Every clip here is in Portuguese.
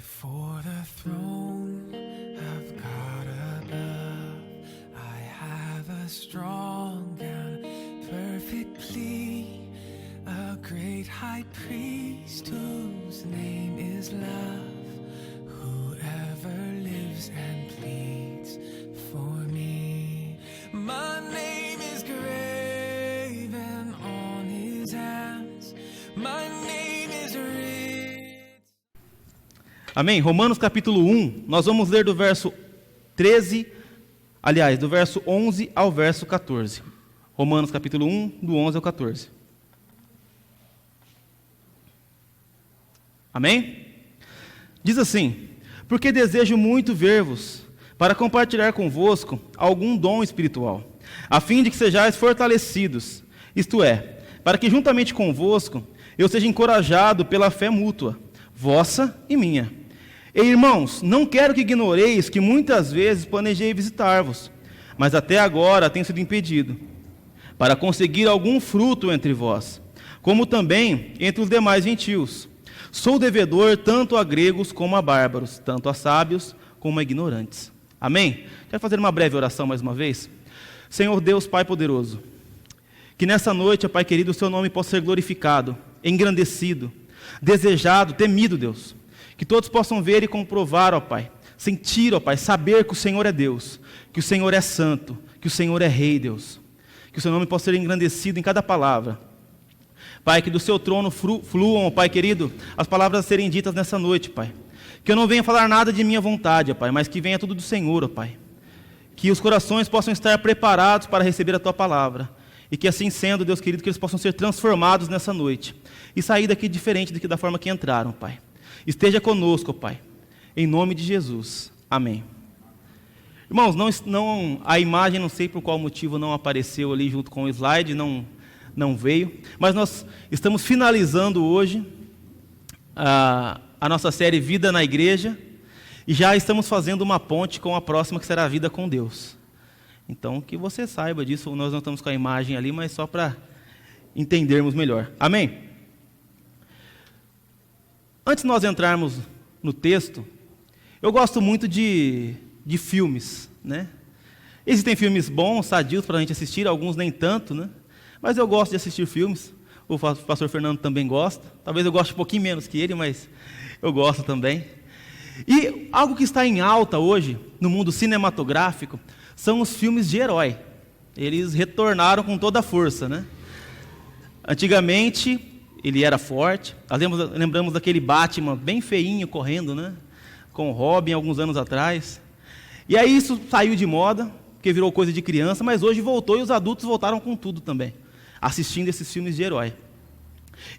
Before the throne of God above, I have a strong and perfect plea, a great high priest whose name is love, whoever lives and pleads for me. My name is graven on his hands, my name is written. Amém? Romanos capítulo 1, nós vamos ler do verso 13, aliás, do verso 11 ao verso 14. Romanos capítulo 1, do 11 ao 14. Amém? Diz assim: porque desejo muito ver-vos, para compartilhar convosco algum dom espiritual, a fim de que sejais fortalecidos, isto é, para que juntamente convosco eu seja encorajado pela fé mútua, vossa e minha. E, irmãos, não quero que ignoreis que muitas vezes planejei visitar-vos, mas até agora tenho sido impedido, para conseguir algum fruto entre vós, como também entre os demais gentios. Sou devedor tanto a gregos como a bárbaros, tanto a sábios como a ignorantes. Amém? Quero fazer uma breve oração mais uma vez? Senhor Deus, Pai poderoso, que nessa noite, Pai querido, o Seu nome possa ser glorificado, engrandecido, desejado, temido, Deus. Que todos possam ver e comprovar, ó Pai, sentir, ó Pai, saber que o Senhor é Deus, que o Senhor é santo, que o Senhor é Rei, Deus. Que o Seu nome possa ser engrandecido em cada palavra. Pai, que do Seu trono fluam, ó Pai querido, as palavras a serem ditas nessa noite, Pai. Que eu não venha falar nada de minha vontade, ó Pai, mas que venha tudo do Senhor, ó Pai. Que os corações possam estar preparados para receber a Tua palavra. E que assim sendo, Deus querido, que eles possam ser transformados nessa noite. E sair daqui diferente da forma que entraram, Pai. Esteja conosco, Pai, em nome de Jesus. Amém. Irmãos, a imagem, não sei por qual motivo não apareceu ali junto com o slide, não veio, mas nós estamos finalizando hoje a nossa série Vida na Igreja, e já estamos fazendo uma ponte com a próxima, que será a Vida com Deus. Então, que você saiba disso, nós não estamos com a imagem ali, mas só para entendermos melhor. Amém? Antes de nós entrarmos no texto, eu gosto muito de filmes, né? Existem filmes bons, sadios para a gente assistir, alguns nem tanto, né? Mas eu gosto de assistir filmes, o pastor Fernando também gosta, talvez eu goste um pouquinho menos que ele, mas eu gosto também. E algo que está em alta hoje, no mundo cinematográfico, são os filmes de herói. Eles retornaram com toda a força, né? Antigamente ele era forte. Nós lembramos daquele Batman bem feinho correndo, né? Com o Robin alguns anos atrás. E aí isso saiu de moda, porque virou coisa de criança, mas hoje voltou e os adultos voltaram com tudo também, assistindo esses filmes de herói.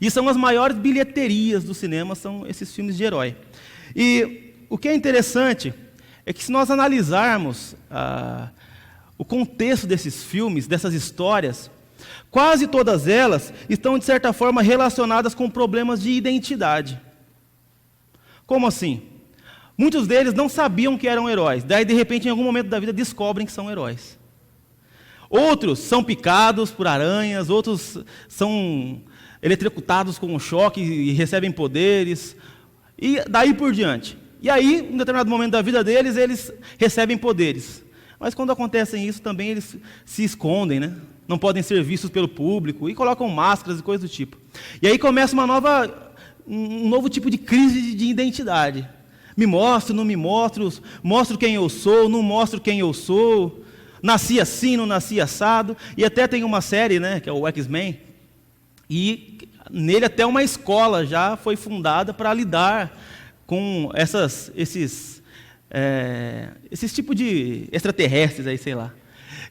E são as maiores bilheterias do cinema, são esses filmes de herói. E o que é interessante é que se nós analisarmos o contexto desses filmes, dessas histórias, quase todas elas estão, de certa forma, relacionadas com problemas de identidade. Como assim? Muitos deles não sabiam que eram heróis, daí, de repente, em algum momento da vida, descobrem que são heróis. Outros são picados por aranhas, outros são eletrocutados com um choque e recebem poderes, e daí por diante. E aí, em determinado momento da vida deles, eles recebem poderes. Mas quando acontecem isso, também eles se escondem, né? Não podem ser vistos pelo público, e colocam máscaras e coisas do tipo. E aí começa um novo tipo de crise de identidade. Me mostro, não me mostro, mostro quem eu sou, não mostro quem eu sou, nasci assim, não nasci assado. E até tem uma série, né, que é o X-Men, e nele até uma escola já foi fundada para lidar com esses tipos de extraterrestres aí, sei lá,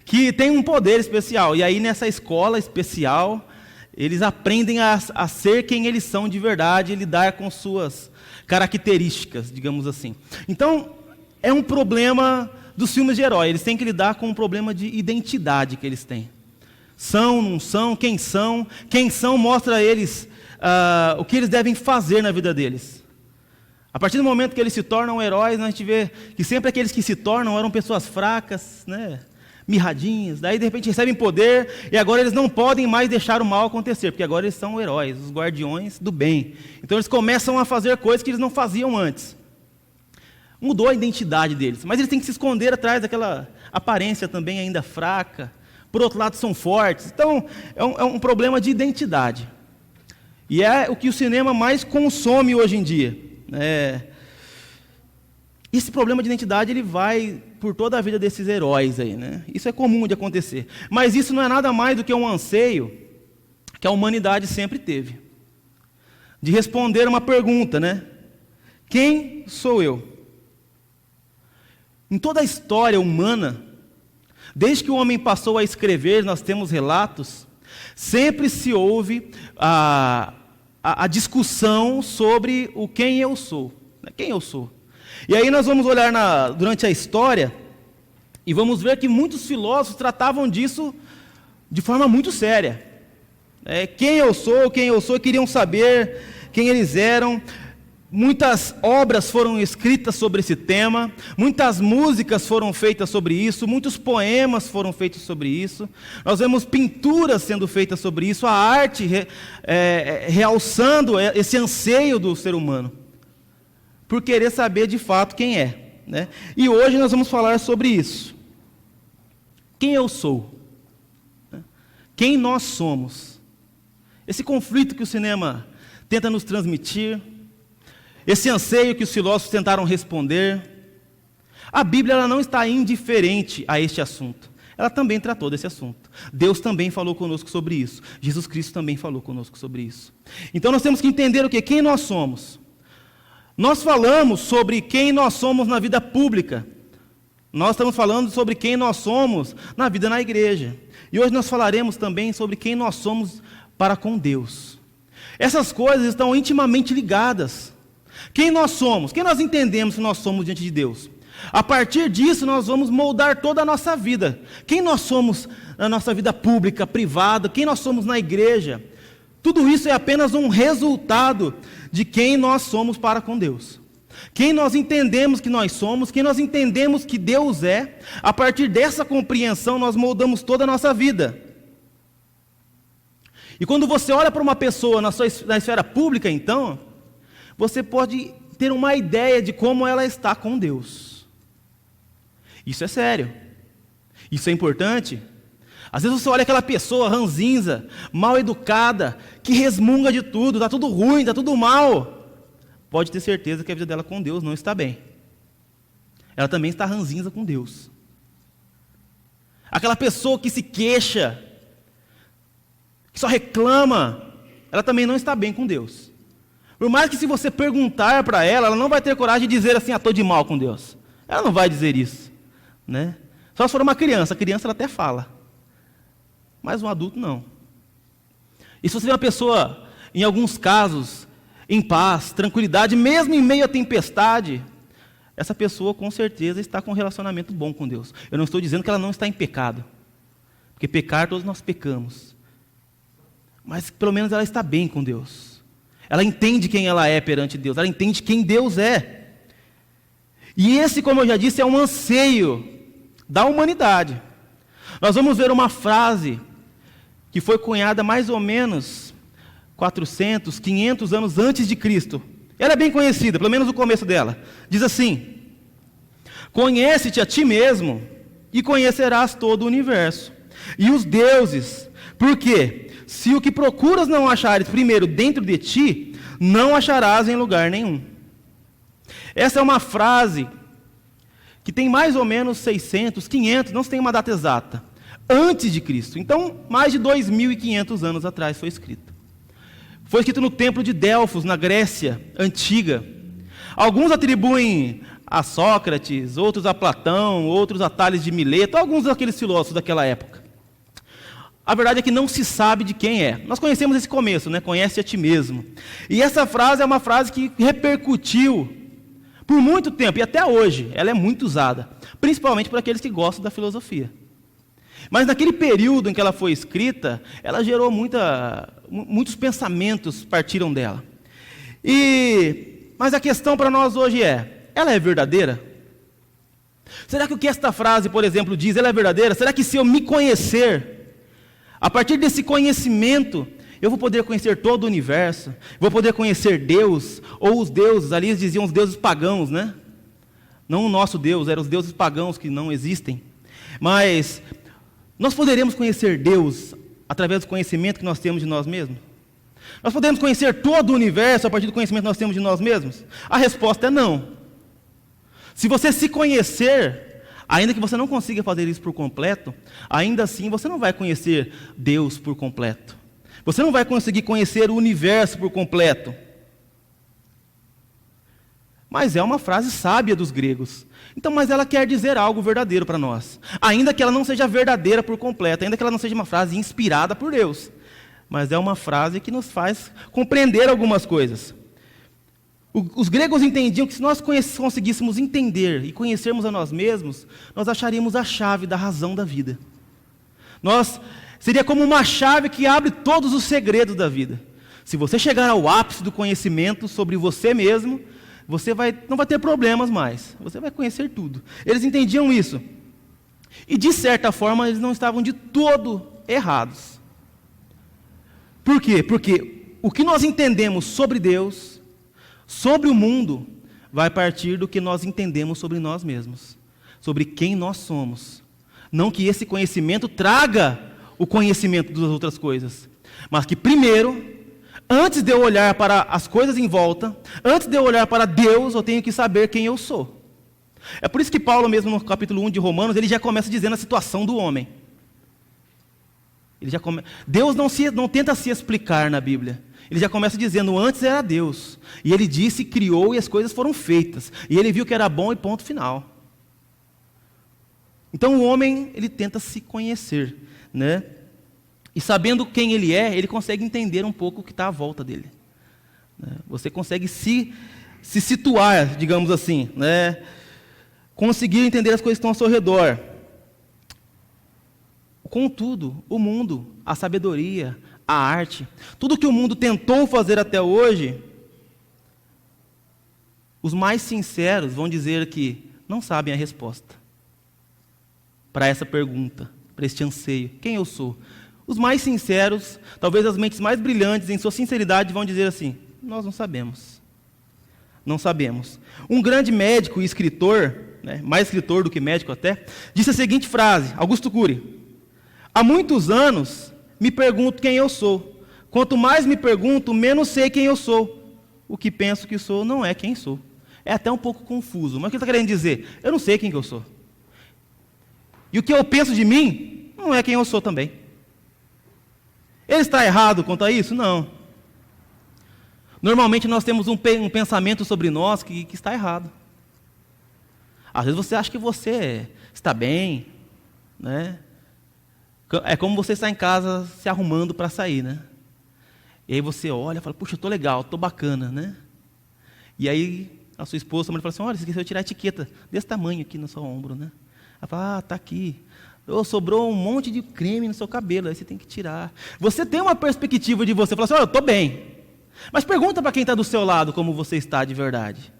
que tem um poder especial. E aí nessa escola especial, eles aprendem a ser quem eles são de verdade e lidar com suas características, digamos assim. Então, é um problema dos filmes de herói. Eles têm que lidar com um problema de identidade que eles têm. São, não são, quem são? Quem são mostra a eles o que eles devem fazer na vida deles. A partir do momento que eles se tornam heróis, a gente vê que sempre aqueles que se tornam eram pessoas fracas, né? Mirradinhas, daí de repente recebem poder, e agora eles não podem mais deixar o mal acontecer, porque agora eles são heróis, os guardiões do bem. Então eles começam a fazer coisas que eles não faziam antes. Mudou a identidade deles, mas eles têm que se esconder atrás daquela aparência também ainda fraca. Por outro lado, são fortes. Então, é um problema de identidade. E é o que o cinema mais consome hoje em dia. Esse problema de identidade, ele vai por toda a vida desses heróis aí, né? Isso é comum de acontecer. Mas isso não é nada mais do que um anseio que a humanidade sempre teve. De responder uma pergunta, né? Quem sou eu? Em toda a história humana, desde que o homem passou a escrever, nós temos relatos, sempre se ouve a discussão sobre o quem eu sou. Quem eu sou? E aí nós vamos olhar durante a história e vamos ver que muitos filósofos tratavam disso de forma muito séria. Quem eu sou, queriam saber quem eles eram. Muitas obras foram escritas sobre esse tema, muitas músicas foram feitas sobre isso, muitos poemas foram feitos sobre isso. Nós vemos pinturas sendo feitas sobre isso, a arte realçando esse anseio do ser humano, por querer saber de fato quem é, né? E hoje nós vamos falar sobre isso. Quem eu sou? Quem nós somos? Esse conflito que o cinema tenta nos transmitir, esse anseio que os filósofos tentaram responder. A Bíblia ela não está indiferente a este assunto. Ela também tratou desse assunto. Deus também falou conosco sobre isso. Jesus Cristo também falou conosco sobre isso. Então nós temos que entender o quê? Quem nós somos. Nós falamos sobre quem nós somos na vida pública. Nós estamos falando sobre quem nós somos na vida na igreja. E hoje nós falaremos também sobre quem nós somos para com Deus. Essas coisas estão intimamente ligadas. Quem nós somos? Quem nós entendemos que nós somos diante de Deus? A partir disso, nós vamos moldar toda a nossa vida. Quem nós somos na nossa vida pública, privada, quem nós somos na igreja. Tudo isso é apenas um resultado de quem nós somos para com Deus. Quem nós entendemos que nós somos, quem nós entendemos que Deus é, a partir dessa compreensão, nós moldamos toda a nossa vida. E quando você olha para uma pessoa na esfera pública, então, você pode ter uma ideia de como ela está com Deus. Isso é sério. Isso é importante. Às vezes você olha aquela pessoa ranzinza, mal educada, que resmunga de tudo, está tudo ruim, está tudo mal. Pode ter certeza que a vida dela com Deus não está bem. Ela também está ranzinza com Deus. Aquela pessoa que se queixa, que só reclama, ela também não está bem com Deus. Por mais que se você perguntar para ela, ela não vai ter coragem de dizer assim, estou de mal com Deus. Ela não vai dizer isso, né? Só se for uma criança, a criança ela até fala. Mas um adulto não. E se você vê uma pessoa, em alguns casos, em paz, tranquilidade, mesmo em meio à tempestade, essa pessoa com certeza está com um relacionamento bom com Deus. Eu não estou dizendo que ela não está em pecado, porque pecar todos nós pecamos. Mas pelo menos ela está bem com Deus. Ela entende quem ela é perante Deus, ela entende quem Deus é. E esse, como eu já disse, é um anseio da humanidade. Nós vamos ver uma frase que foi cunhada mais ou menos 400, 500 anos antes de Cristo. Ela é bem conhecida, pelo menos o começo dela. Diz assim: conhece-te a ti mesmo e conhecerás todo o universo e os deuses, porque se o que procuras não achares primeiro dentro de ti, não acharás em lugar nenhum. Essa é uma frase que tem mais ou menos 600, 500, não se tem uma data exata, antes de Cristo. Então, mais de 2.500 anos atrás foi escrita. Foi escrito no templo de Delfos, na Grécia antiga. Alguns atribuem a Sócrates, outros a Platão, outros a Tales de Mileto, alguns daqueles filósofos daquela época. A verdade é que não se sabe de quem é. Nós conhecemos esse começo, né? Conhece a ti mesmo. E essa frase é uma frase que repercutiu por muito tempo, e até hoje, ela é muito usada, principalmente por aqueles que gostam da filosofia. Mas naquele período em que ela foi escrita, ela gerou muitos pensamentos partiram dela. Mas a questão para nós hoje ela é verdadeira? Será que o que esta frase, por exemplo, diz, ela é verdadeira? Será que se eu me conhecer, a partir desse conhecimento, eu vou poder conhecer todo o universo, vou poder conhecer Deus, ou os deuses, ali eles diziam os deuses pagãos, né? Não o nosso Deus, eram os deuses pagãos que não existem. Mas nós poderemos conhecer Deus através do conhecimento que nós temos de nós mesmos? Nós podemos conhecer todo o universo a partir do conhecimento que nós temos de nós mesmos? A resposta é não. Se você se conhecer, ainda que você não consiga fazer isso por completo, ainda assim você não vai conhecer Deus por completo. Você não vai conseguir conhecer o universo por completo. Mas é uma frase sábia dos gregos. Então, mas ela quer dizer algo verdadeiro para nós. Ainda que ela não seja verdadeira por completo, ainda que ela não seja uma frase inspirada por Deus. Mas é uma frase que nos faz compreender algumas coisas. Os gregos entendiam que se nós conseguíssemos entender e conhecermos a nós mesmos, nós acharíamos a chave da razão da vida. Seria como uma chave que abre todos os segredos da vida. Se você chegar ao ápice do conhecimento sobre você mesmo, você não vai ter problemas mais. Você vai conhecer tudo. Eles entendiam isso. E de certa forma eles não estavam de todo errados. Por quê? Porque o que nós entendemos sobre Deus, sobre o mundo, vai partir do que nós entendemos sobre nós mesmos, sobre quem nós somos. Não que esse conhecimento traga o conhecimento das outras coisas, mas que primeiro, antes de eu olhar para as coisas em volta, antes de eu olhar para Deus, eu tenho que saber quem eu sou. É por isso que Paulo, mesmo no capítulo 1 de Romanos, ele já começa dizendo a situação do homem. Deus não tenta se explicar na Bíblia. Ele já começa dizendo, antes era Deus. E ele disse, criou e as coisas foram feitas. E ele viu que era bom e ponto final. Então o homem, ele tenta se conhecer, né? E sabendo quem ele é, ele consegue entender um pouco o que está à volta dele. Você consegue se situar, digamos assim, né? Conseguir entender as coisas que estão ao seu redor. Contudo, o mundo, a sabedoria, a arte, tudo que o mundo tentou fazer até hoje, os mais sinceros vão dizer que não sabem a resposta para essa pergunta, para este anseio. Quem eu sou? Os mais sinceros, talvez as mentes mais brilhantes em sua sinceridade, vão dizer assim, nós não sabemos. Não sabemos. Um grande médico e escritor, né, mais escritor do que médico até, disse a seguinte frase, Augusto Cury: há muitos anos me pergunto quem eu sou. Quanto mais me pergunto, menos sei quem eu sou. O que penso que sou não é quem sou. É até um pouco confuso, mas o que ele está querendo dizer? Eu não sei quem que eu sou. E o que eu penso de mim não é quem eu sou também. Ele está errado quanto a isso? Não. Normalmente nós temos um pensamento sobre nós que está errado. Às vezes você acha que você está bem, né? É como você está em casa se arrumando para sair, né? E aí você olha e fala, puxa, eu estou legal, estou bacana, né? E aí a sua esposa fala assim, olha, você esqueceu de tirar a etiqueta desse tamanho aqui no seu ombro, né? Ela fala, está aqui. Sobrou um monte de creme no seu cabelo, aí você tem que tirar. Você tem uma perspectiva de você, fala assim, olha, eu estou bem. Mas pergunta para quem está do seu lado como você está de verdade.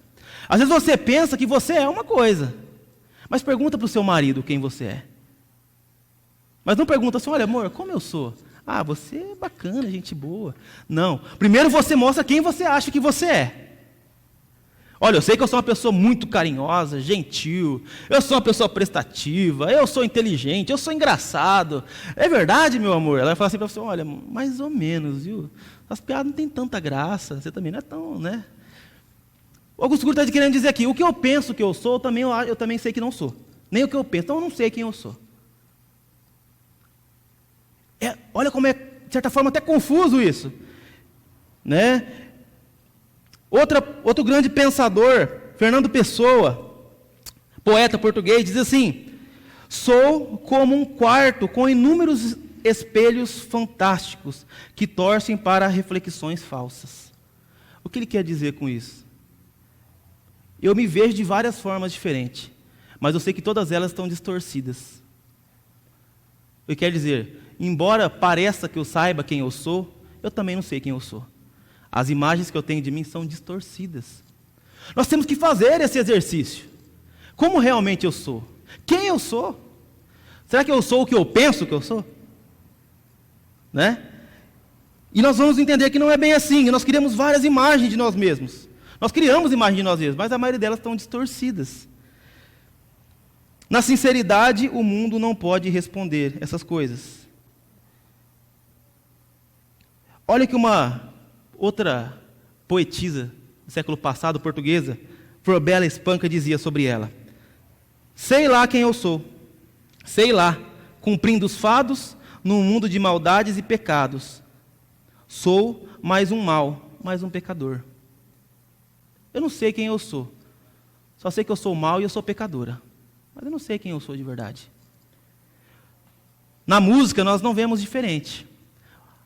Às vezes você pensa que você é uma coisa, mas pergunta para o seu marido quem você é. Mas não pergunta assim, olha amor, como eu sou? Ah, você é bacana, gente boa. Não, primeiro você mostra quem você acha que você é. Olha, eu sei que eu sou uma pessoa muito carinhosa, gentil, eu sou uma pessoa prestativa, eu sou inteligente, eu sou engraçado. É verdade, meu amor? Ela vai falar assim para você, olha, mais ou menos, viu? As piadas não têm tanta graça, você também não é tão, né? O Augusto Cury está querendo dizer aqui, o que eu penso que eu sou, eu também sei que não sou. Nem o que eu penso, então eu não sei quem eu sou. Olha como é, de certa forma, até confuso isso. Né? Outro grande pensador, Fernando Pessoa, poeta português, diz assim, sou como um quarto com inúmeros espelhos fantásticos que torcem para reflexões falsas. O que ele quer dizer com isso? Eu me vejo de várias formas diferentes, mas eu sei que todas elas estão distorcidas. Ele quer dizer, embora pareça que eu saiba quem eu sou, eu também não sei quem eu sou. As imagens que eu tenho de mim são distorcidas. Nós temos que fazer esse exercício. Como realmente eu sou? Quem eu sou? Será que eu sou o que eu penso que eu sou? Né? E nós vamos entender que não é bem assim. Nós criamos várias imagens de nós mesmos. Nós criamos imagens de nós mesmos, mas a maioria delas estão distorcidas. Na sinceridade, o mundo não pode responder essas coisas. Olha que uma outra poetisa do século passado, portuguesa, Floribela Espanca, dizia sobre ela: sei lá quem eu sou, sei lá, cumprindo os fados num mundo de maldades e pecados. Sou mais um mal, mais um pecador. Eu não sei quem eu sou, só sei que eu sou mal e eu sou pecadora, mas eu não sei quem eu sou de verdade. Na música nós não vemos diferente.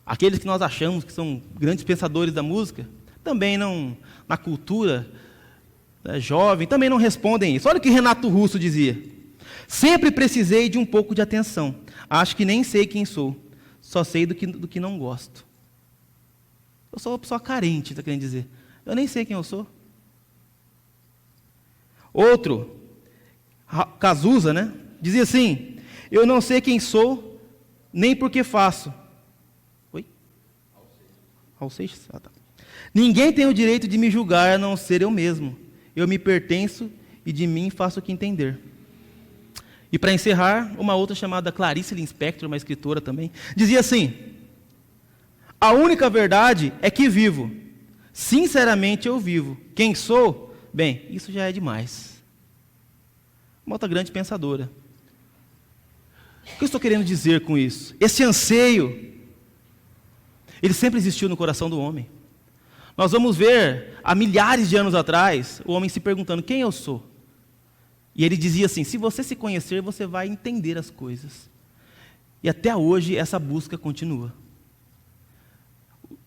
Aqueles que nós achamos que são grandes pensadores da música, também não, na cultura jovem, também não respondem isso. Olha o que Renato Russo dizia: sempre precisei de um pouco de atenção, acho que nem sei quem sou, só sei do que não gosto. Eu sou uma pessoa carente, está querendo dizer. Eu nem sei quem eu sou. Outro, Cazuza, né? Dizia assim: eu não sei quem sou, nem por que faço. Oi? Raul Seixas? Ah, tá. Ninguém tem o direito de me julgar a não ser eu mesmo. Eu me pertenço e de mim faço o que entender. E para encerrar, uma outra chamada Clarice Lispector, uma escritora também, dizia assim: a única verdade é que vivo. Sinceramente eu vivo. Quem sou? Bem, isso já é demais. Uma outra grande pensadora. O que eu estou querendo dizer com isso? Esse anseio, ele sempre existiu no coração do homem. Nós vamos ver, há milhares de anos atrás, o homem se perguntando: quem eu sou? E ele dizia assim: se você se conhecer, você vai entender as coisas. E até hoje essa busca continua.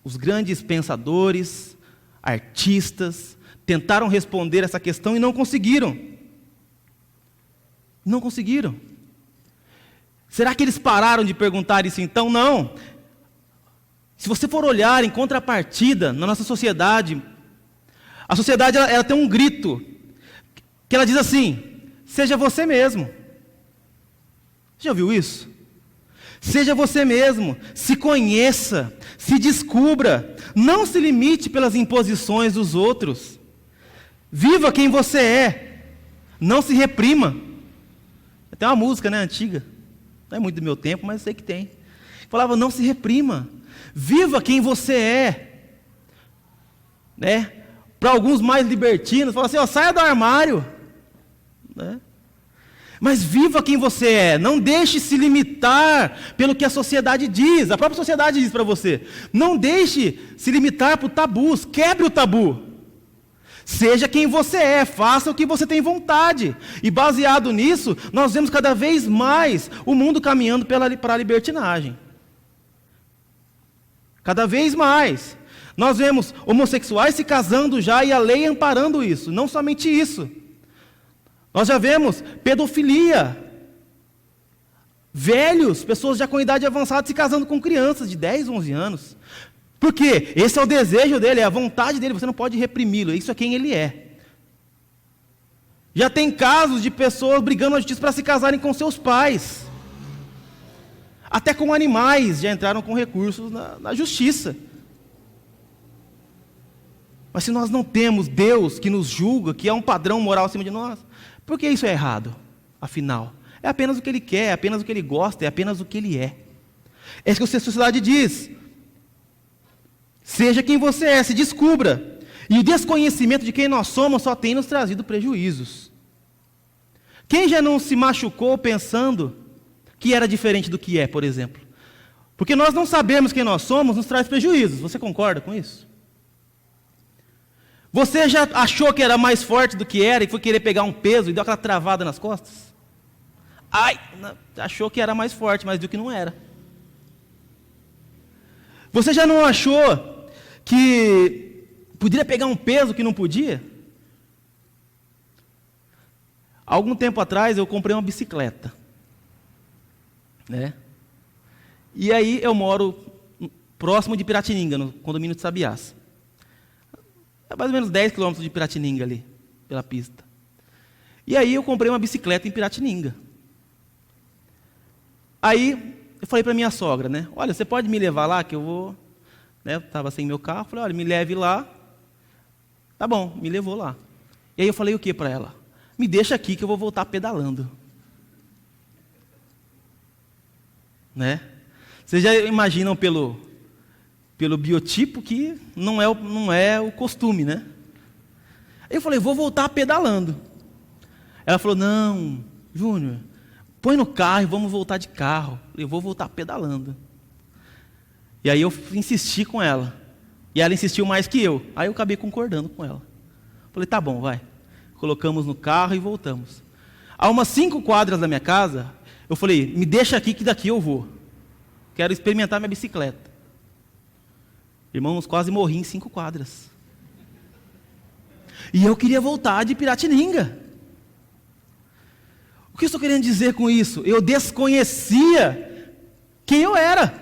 Os grandes pensadores, artistas, tentaram responder essa questão e não conseguiram. Não conseguiram. Será que eles pararam de perguntar isso então? Não. Se você for olhar em contrapartida na nossa sociedade, a sociedade ela tem um grito, que ela diz assim: seja você mesmo. Você já ouviu isso? Seja você mesmo, se conheça, se descubra, não se limite pelas imposições dos outros. Viva quem você é, não se reprima. Tem uma música, né, antiga, não é muito do meu tempo, mas eu sei que tem. Falava: não se reprima, viva quem você é. Né? Para alguns mais libertinos, fala assim: ó, saia do armário. Né? Mas viva quem você é, não deixe se limitar pelo que a sociedade diz, a própria sociedade diz para você. Não deixe se limitar por tabus, quebre o tabu. Seja quem você é, faça o que você tem vontade. E baseado nisso, nós vemos cada vez mais o mundo caminhando para a libertinagem. Cada vez mais. Nós vemos homossexuais se casando já e a lei amparando isso. Não somente isso. Nós já vemos pedofilia. Velhos, pessoas já com idade avançada se casando com crianças de 10, 11 anos. Por quê? Esse é o desejo dele, é a vontade dele, você não pode reprimi-lo, isso é quem ele é. Já tem casos de pessoas brigando na justiça para se casarem com seus pais. Até com animais já entraram com recursos na justiça. Mas se nós não temos Deus que nos julga, que é um padrão moral acima de nós, por que isso é errado? Afinal, é apenas o que ele quer, é apenas o que ele gosta, é apenas o que ele é. É isso que a sociedade diz. Seja quem você é, se descubra. E o desconhecimento de quem nós somos só tem nos trazido prejuízos. Quem já não se machucou pensando que era diferente do que é, por exemplo? Porque nós não sabemos quem nós somos, nos traz prejuízos. Você concorda com isso? Você já achou que era mais forte do que era e foi querer pegar um peso e deu aquela travada nas costas? Ai, achou que era mais forte, mas viu que não era. Você já não achou que poderia pegar um peso que não podia? Há algum tempo atrás eu comprei uma bicicleta. Né? E aí eu moro próximo de Piratininga, no condomínio de Sabiás. É mais ou menos 10 quilômetros de Piratininga ali, pela pista. E aí eu comprei uma bicicleta em Piratininga. Aí eu falei para minha sogra, né? Olha, você pode me levar lá que eu vou... Né? Eu estava sem meu carro, falei: olha, me leve lá. Tá bom, me levou lá. E aí eu falei o que para ela? Me deixa aqui que eu vou voltar pedalando. né? Vocês já imaginam pelo biotipo que não é o costume, né? Aí eu falei, vou voltar pedalando. Ela falou, não, Júnior, põe no carro e vamos voltar de carro. Eu vou voltar pedalando. E aí eu insisti com ela. E ela insistiu mais que eu. Aí eu acabei concordando com ela. Falei, tá bom, vai. Colocamos no carro e voltamos. A umas 5 quadras da minha casa, eu falei, me deixa aqui que daqui eu vou. Quero experimentar minha bicicleta. Irmãos, quase morri em 5 quadras. E eu queria voltar de Piratininga. O que eu estou querendo dizer com isso? Eu desconhecia quem eu era.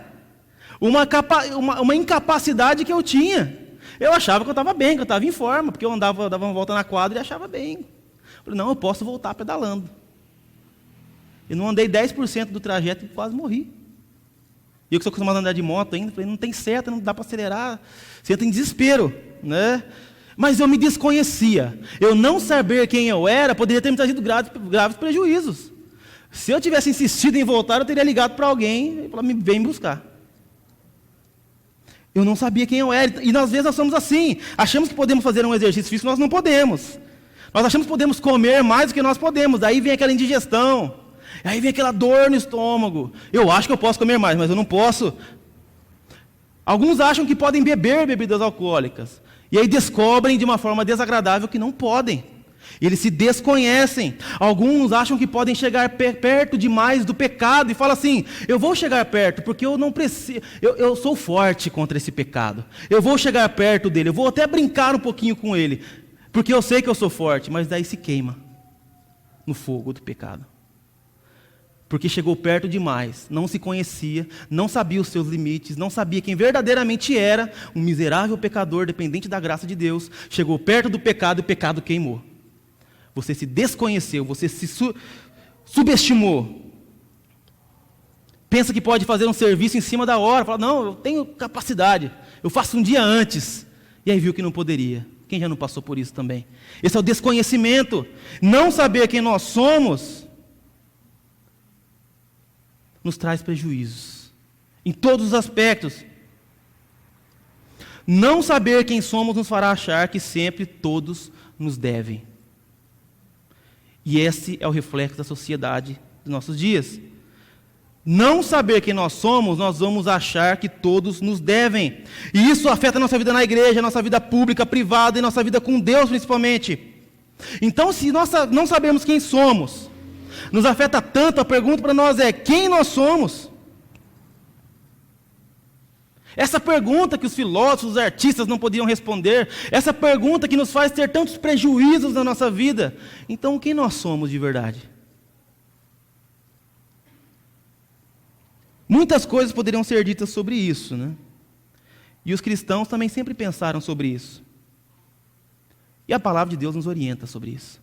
Uma incapacidade que eu tinha. Eu achava que eu estava bem, que eu estava em forma, porque eu dava uma volta na quadra e achava bem. Eu falei, não, eu posso voltar pedalando. Eu não andei 10% do trajeto e quase morri. E eu que sou acostumado a andar de moto ainda, falei, não tem seta, não dá para acelerar. Você entra em desespero, né? Mas eu me desconhecia. Eu não saber quem eu era poderia ter me trazido graves prejuízos. Se eu tivesse insistido em voltar, eu teria ligado para alguém e falado, vem me buscar. Eu não sabia quem eu era. E às vezes nós somos assim. Achamos que podemos fazer um exercício físico, nós não podemos. Nós achamos que podemos comer mais do que nós podemos. Daí vem aquela indigestão. Aí vem aquela dor no estômago. Eu acho que eu posso comer mais, mas eu não posso. Alguns acham que podem beber bebidas alcoólicas. E aí descobrem de uma forma desagradável que não podem. Eles se desconhecem. Alguns acham que podem chegar perto demais do pecado e falam assim, eu vou chegar perto porque eu não preciso, eu sou forte contra esse pecado. Eu vou chegar perto dele, eu vou até brincar um pouquinho com ele, porque eu sei que eu sou forte, mas daí se queima no fogo do pecado. Porque chegou perto demais, não se conhecia, não sabia os seus limites, não sabia quem verdadeiramente era, um miserável pecador dependente da graça de Deus. Chegou perto do pecado e o pecado queimou. Você se desconheceu, você se subestimou. Pensa que pode fazer um serviço em cima da hora, fala, não, eu tenho capacidade, eu faço um dia antes. E aí viu que não poderia. Quem já não passou por isso também? Esse é o desconhecimento. Não saber quem nós somos nos traz prejuízos, em todos os aspectos. Não saber quem somos nos fará achar que sempre todos nos devem. E esse é o reflexo da sociedade dos nossos dias. Não saber quem nós somos, nós vamos achar que todos nos devem. E isso afeta a nossa vida na igreja, a nossa vida pública, privada e nossa vida com Deus principalmente. Então, se nós não sabemos quem somos, nos afeta tanto, a pergunta para nós é, quem nós somos? Essa pergunta que os filósofos, os artistas não podiam responder, essa pergunta que nos faz ter tantos prejuízos na nossa vida. Então, quem nós somos de verdade? Muitas coisas poderiam ser ditas sobre isso, né? E os cristãos também sempre pensaram sobre isso. E a palavra de Deus nos orienta sobre isso.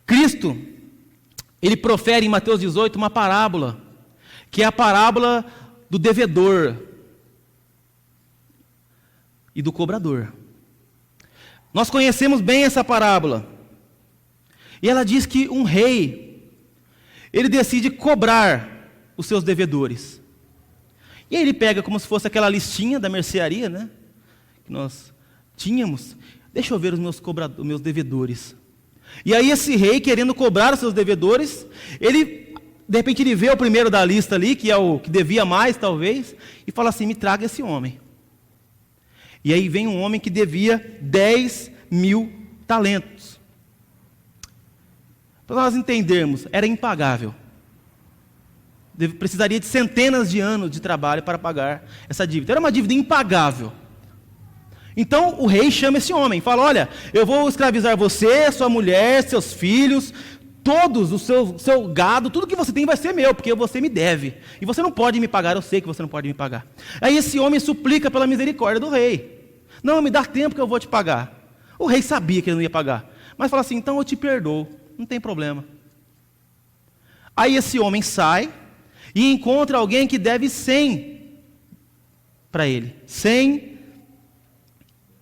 Cristo, ele profere em Mateus 18 uma parábola, que é a parábola do devedor e do cobrador. Nós conhecemos bem essa parábola. E ela diz que um rei, ele decide cobrar os seus devedores. E aí ele pega como se fosse aquela listinha da mercearia, né? Que nós tínhamos. Deixa eu ver os meus devedores. E aí esse rei, querendo cobrar os seus devedores, de repente ele vê o primeiro da lista ali, que é o que devia mais talvez, e fala assim, me traga esse homem. E aí vem um homem que devia 10.000 talentos. Para nós entendermos, era impagável. Precisaria de centenas de anos de trabalho para pagar essa dívida. Era uma dívida impagável. Então o rei chama esse homem, fala, olha, eu vou escravizar você, sua mulher, seus filhos, todos, o seu gado, tudo que você tem vai ser meu, porque você me deve. E você não pode me pagar, eu sei que você não pode me pagar. Aí esse homem suplica pela misericórdia do rei. Não, me dá tempo que eu vou te pagar. O rei sabia que ele não ia pagar. Mas fala assim, então eu te perdoo, não tem problema. Aí esse homem sai e encontra alguém que deve 100 para ele. 100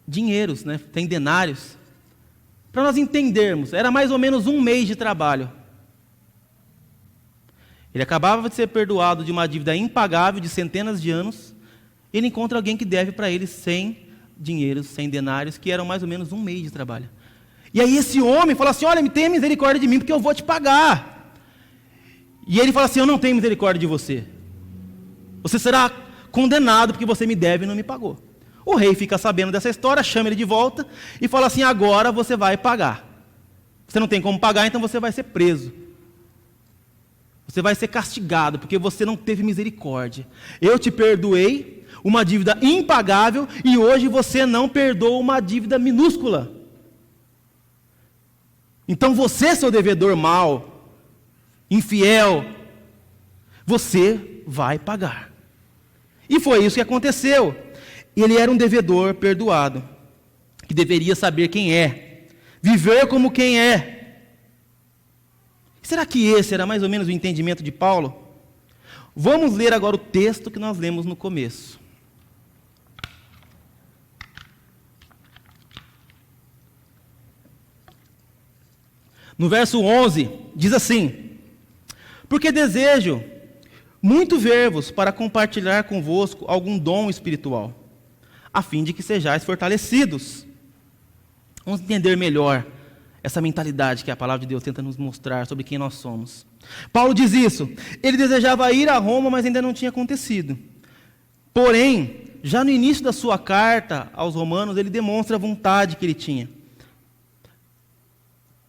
dinheiros, né? Tem denários. Para nós entendermos, era mais ou menos um mês de trabalho. Ele acabava de ser perdoado de uma dívida impagável de centenas de anos. Ele encontra alguém que deve para ele 100 dinheiros, 100 denários, que eram mais ou menos um mês de trabalho. E aí esse homem fala assim, olha, tenha misericórdia de mim, porque eu vou te pagar. E ele fala assim, eu não tenho misericórdia de você. Você será condenado porque você me deve e não me pagou. O rei fica sabendo dessa história, chama ele de volta e fala assim, agora você vai pagar. Você não tem como pagar, então você vai ser preso. Você vai ser castigado, porque você não teve misericórdia. Eu te perdoei uma dívida impagável e hoje você não perdoa uma dívida minúscula. Então você, seu devedor mau, infiel, você vai pagar. E foi isso que aconteceu. Ele era um devedor perdoado, que deveria saber quem é, viver como quem é. Será que esse era mais ou menos o entendimento de Paulo? Vamos ler agora o texto que nós lemos no começo. No verso 11, diz assim: porque desejo muito ver-vos para compartilhar convosco algum dom espiritual, a fim de que sejais fortalecidos. Vamos entender melhor essa mentalidade que a palavra de Deus tenta nos mostrar sobre quem nós somos. Paulo diz isso. Ele desejava ir a Roma, mas ainda não tinha acontecido. Porém, já no início da sua carta aos romanos, ele demonstra a vontade que ele tinha.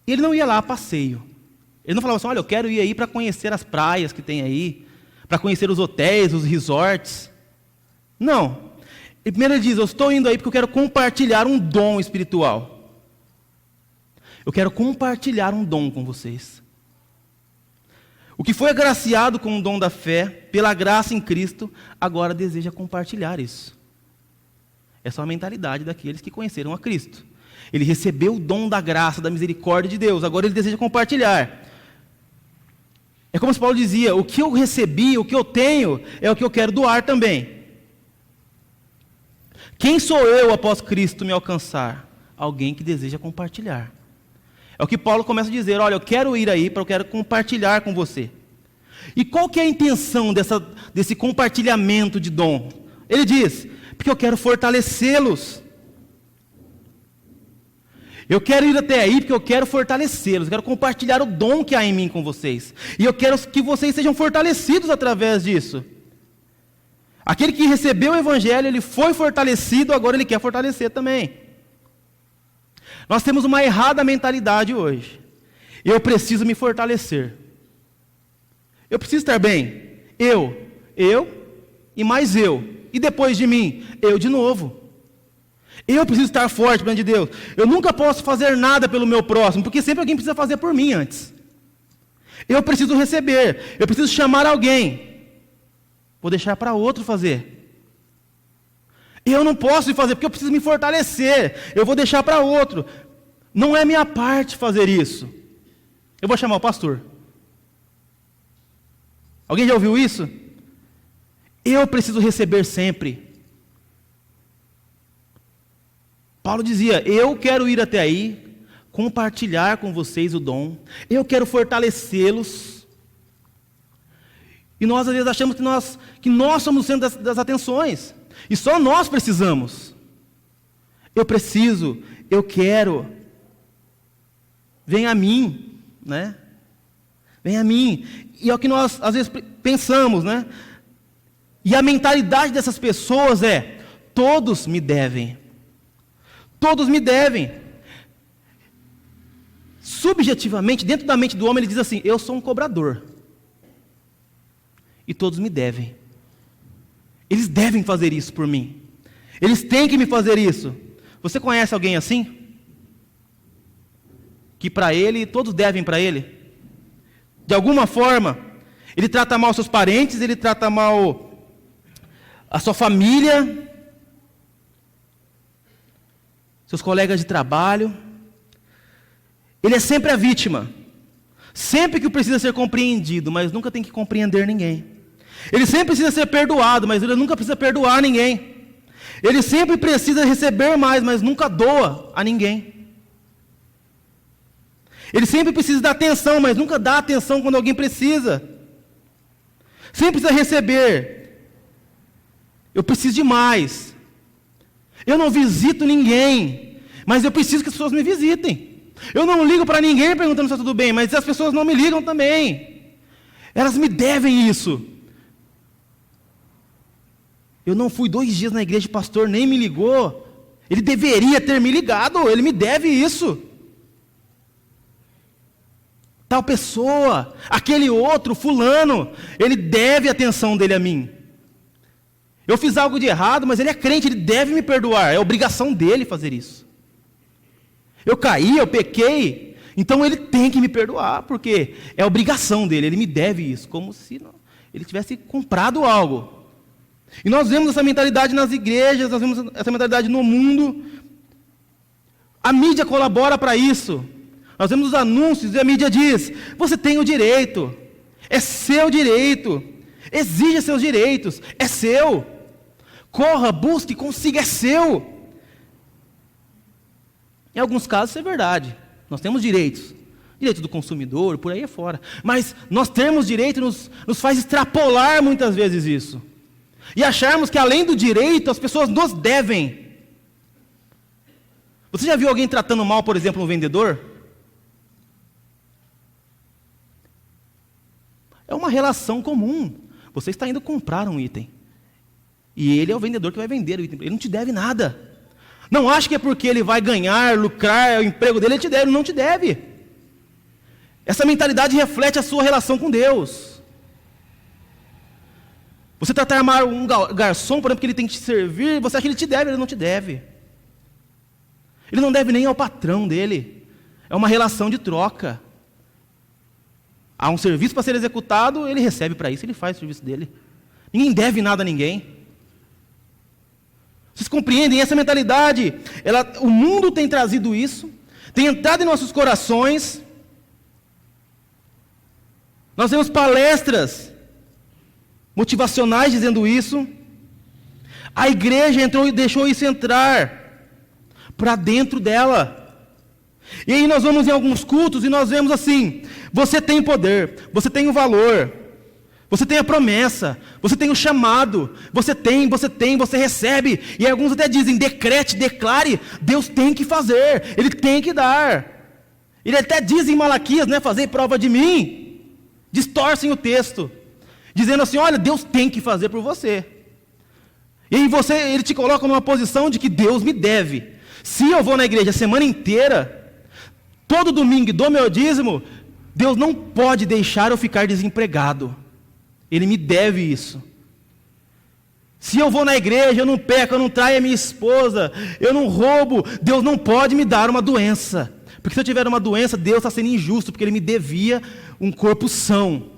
Ele não ia lá a passeio. Ele não falava assim, olha, eu quero ir aí para conhecer as praias que tem aí, para conhecer os hotéis, os resorts. Não. Primeiro ele diz, eu estou indo aí porque eu quero compartilhar um dom espiritual. Eu quero compartilhar um dom com vocês. O que foi agraciado com o dom da fé, pela graça em Cristo, agora deseja compartilhar isso. Essa é a mentalidade daqueles que conheceram a Cristo. Ele recebeu o dom da graça, da misericórdia de Deus, agora ele deseja compartilhar. É como se Paulo dizia, o que eu recebi, o que eu tenho, é o que eu quero doar também. Quem sou eu após Cristo me alcançar? Alguém que deseja compartilhar. É o que Paulo começa a dizer, olha, eu quero ir aí, eu quero compartilhar com você. E qual que é a intenção desse compartilhamento de dom? Ele diz, porque eu quero fortalecê-los. Eu quero ir até aí porque eu quero fortalecê-los, eu quero compartilhar o dom que há em mim com vocês. E eu quero que vocês sejam fortalecidos através disso. Aquele que recebeu o Evangelho, ele foi fortalecido, agora ele quer fortalecer também. Nós temos uma errada mentalidade hoje. Eu preciso me fortalecer. Eu preciso estar bem. Eu e mais eu. E depois de mim, eu de novo. Eu preciso estar forte diante de Deus. Eu nunca posso fazer nada pelo meu próximo, porque sempre alguém precisa fazer por mim antes. Eu preciso receber. Eu preciso chamar alguém. Vou deixar para outro fazer. Eu não posso fazer porque eu preciso me fortalecer. Eu vou deixar para outro. Não é minha parte fazer isso. Eu vou chamar o pastor. Alguém já ouviu isso? Eu preciso receber sempre. Paulo dizia, eu quero ir até aí, compartilhar com vocês o dom. Eu quero fortalecê-los. E nós às vezes achamos que nós somos o centro das atenções. E só nós precisamos. Eu preciso, eu quero. Vem a mim, né? Vem a mim. E é o que nós às vezes pensamos, né? E a mentalidade dessas pessoas é, todos me devem. Todos me devem. Subjetivamente, dentro da mente do homem, ele diz assim, eu sou um cobrador. E todos me devem. Eles devem fazer isso por mim. Eles têm que me fazer isso. Você conhece alguém assim? Que para ele, todos devem para ele? De alguma forma, ele trata mal seus parentes, ele trata mal a sua família, seus colegas de trabalho. Ele é sempre a vítima. Sempre que precisa ser compreendido, mas nunca tem que compreender ninguém. Ele sempre precisa ser perdoado, mas ele nunca precisa perdoar ninguém. Ele sempre precisa receber mais, mas nunca doa a ninguém. Ele sempre precisa dar atenção, mas nunca dá atenção quando alguém precisa. Sempre precisa receber. Eu preciso de mais. Eu não visito ninguém, mas eu preciso que as pessoas me visitem. Eu não ligo para ninguém perguntando se está tudo bem, mas as pessoas não me ligam também. Elas me devem isso. Eu não fui 2 dias na igreja, o pastor nem me ligou. Ele deveria ter me ligado, ele me deve isso. Tal pessoa, aquele outro, fulano, ele deve a atenção dele a mim. Eu fiz algo de errado, mas ele é crente, ele deve me perdoar. É obrigação dele fazer isso. Eu caí, eu pequei, então ele tem que me perdoar, porque é obrigação dele, ele me deve isso, como se ele tivesse comprado algo. E nós vemos essa mentalidade nas igrejas, nós vemos essa mentalidade no mundo. A mídia colabora para isso. Nós vemos os anúncios e a mídia diz: você tem o direito, é seu direito, exija seus direitos, é seu. Corra, busque, consiga, é seu. Em alguns casos isso é verdade. Nós temos direitos. Direito do consumidor, por aí afora. Mas nós termos direito nos faz extrapolar muitas vezes isso. E acharmos que além do direito, as pessoas nos devem. Você já viu alguém tratando mal, por exemplo, um vendedor? É uma relação comum. Você está indo comprar um item. E ele é o vendedor que vai vender o item. Ele não te deve nada. Não ache que é porque ele vai ganhar, lucrar, é o emprego dele, ele te deve. Ele não te deve. Essa mentalidade reflete a sua relação com Deus. Você tratar mal um garçom, por exemplo, que ele tem que te servir, você acha que ele te deve, ele não te deve. Ele não deve nem ao patrão dele. É uma relação de troca. Há um serviço para ser executado, ele recebe para isso, ele faz o serviço dele. Ninguém deve nada a ninguém. Vocês compreendem essa mentalidade? O mundo tem trazido isso, tem entrado em nossos corações. Nós vemos palestras motivacionais dizendo isso. A igreja entrou e deixou isso entrar para dentro dela. E aí nós vamos em alguns cultos e nós vemos assim: você tem poder, você tem o valor, você tem a promessa, você tem o chamado, você recebe. E alguns até dizem: decrete, declare, Deus tem que fazer, Ele tem que dar. Ele até diz em Malaquias, fazer prova de mim. Distorcem o texto, dizendo assim: olha, Deus tem que fazer por você. E aí Ele te coloca numa posição de que Deus me deve. Se eu vou na igreja a semana inteira, todo domingo dou meu dízimo, Deus não pode deixar eu ficar desempregado. Ele me deve isso. Se eu vou na igreja, eu não peco, eu não traio a minha esposa, eu não roubo, Deus não pode me dar uma doença. Porque se eu tiver uma doença, Deus está sendo injusto, porque Ele me devia um corpo são.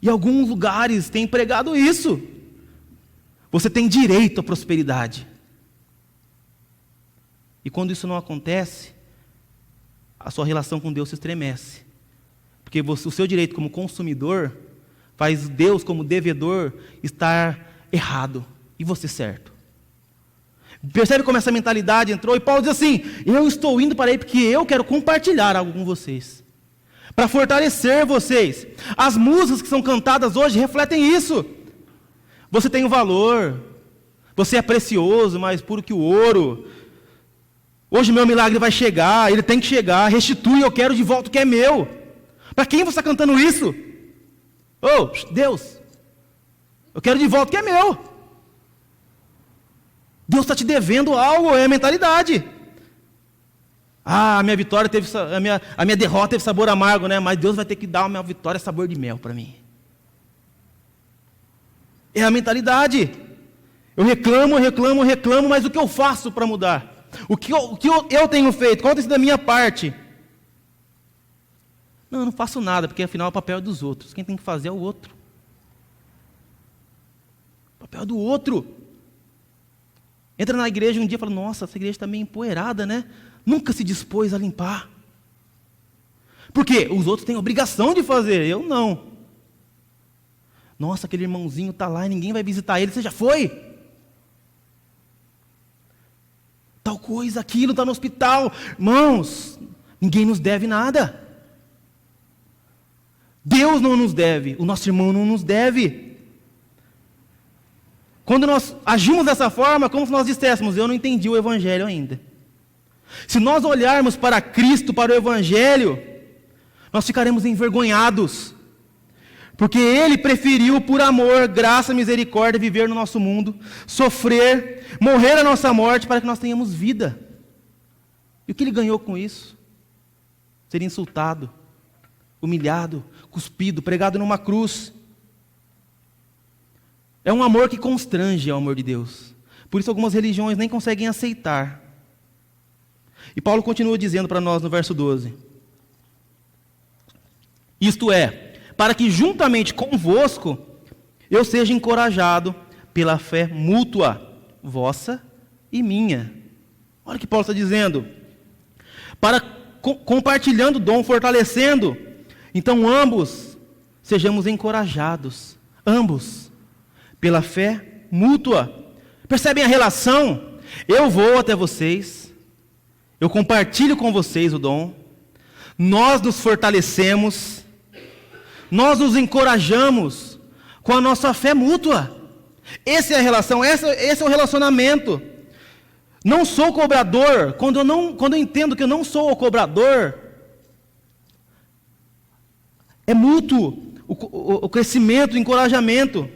E alguns lugares têm pregado isso. Você tem direito à prosperidade. E quando isso não acontece, a sua relação com Deus se estremece. Porque o seu direito como consumidor faz Deus como devedor estar errado e você certo. Percebe como essa mentalidade entrou? E Paulo diz assim: eu estou indo para aí porque eu quero compartilhar algo com vocês, para fortalecer vocês. As músicas que são cantadas hoje refletem isso. Você tem um valor, você é precioso, mais puro que o ouro. Hoje o meu milagre vai chegar, ele tem que chegar, restitui, eu quero de volta o que é meu. Para quem você está cantando isso? Deus, eu quero de volta o que é meu. Deus está te devendo algo, é a mentalidade. A minha vitória teve, a minha derrota teve sabor amargo, mas Deus vai ter que dar a minha vitória sabor de mel para mim. É a mentalidade. Eu reclamo, mas o que eu faço para mudar? O que eu tenho feito? Qual tem sido a minha parte? Não, eu não faço nada, porque afinal o papel é dos outros. Quem tem que fazer é o outro. O papel é do outro. Entra na igreja um dia e fala: nossa, essa igreja está meio empoeirada, Nunca se dispôs a limpar. Por quê? Os outros têm obrigação de fazer, eu não. Nossa, aquele irmãozinho está lá e ninguém vai visitar ele, você já foi? Tal coisa, aquilo, está no hospital. Irmãos, ninguém nos deve nada. Deus não nos deve, o nosso irmão não nos deve. Quando nós agimos dessa forma, como se nós disséssemos, eu não entendi o Evangelho ainda. Se nós olharmos para Cristo, para o Evangelho, nós ficaremos envergonhados. Porque Ele preferiu, por amor, graça, misericórdia, viver no nosso mundo, sofrer, morrer a nossa morte, para que nós tenhamos vida. E o que Ele ganhou com isso? Ser insultado, humilhado, cuspido, pregado numa cruz. É um amor que constrange o amor de Deus. Por isso algumas religiões nem conseguem aceitar. E Paulo continua dizendo para nós no verso 12. Isto é, para que juntamente convosco eu seja encorajado pela fé mútua, vossa e minha. Olha o que Paulo está dizendo. Para compartilhando o dom, fortalecendo, então ambos sejamos encorajados, ambos, pela fé mútua. Percebem a relação? Eu vou até vocês, eu compartilho com vocês o dom, nós nos fortalecemos, nós nos encorajamos com a nossa fé mútua. Essa é a relação, esse é o relacionamento. Não sou cobrador, quando eu entendo que eu não sou o cobrador, é mútuo o crescimento, o encorajamento.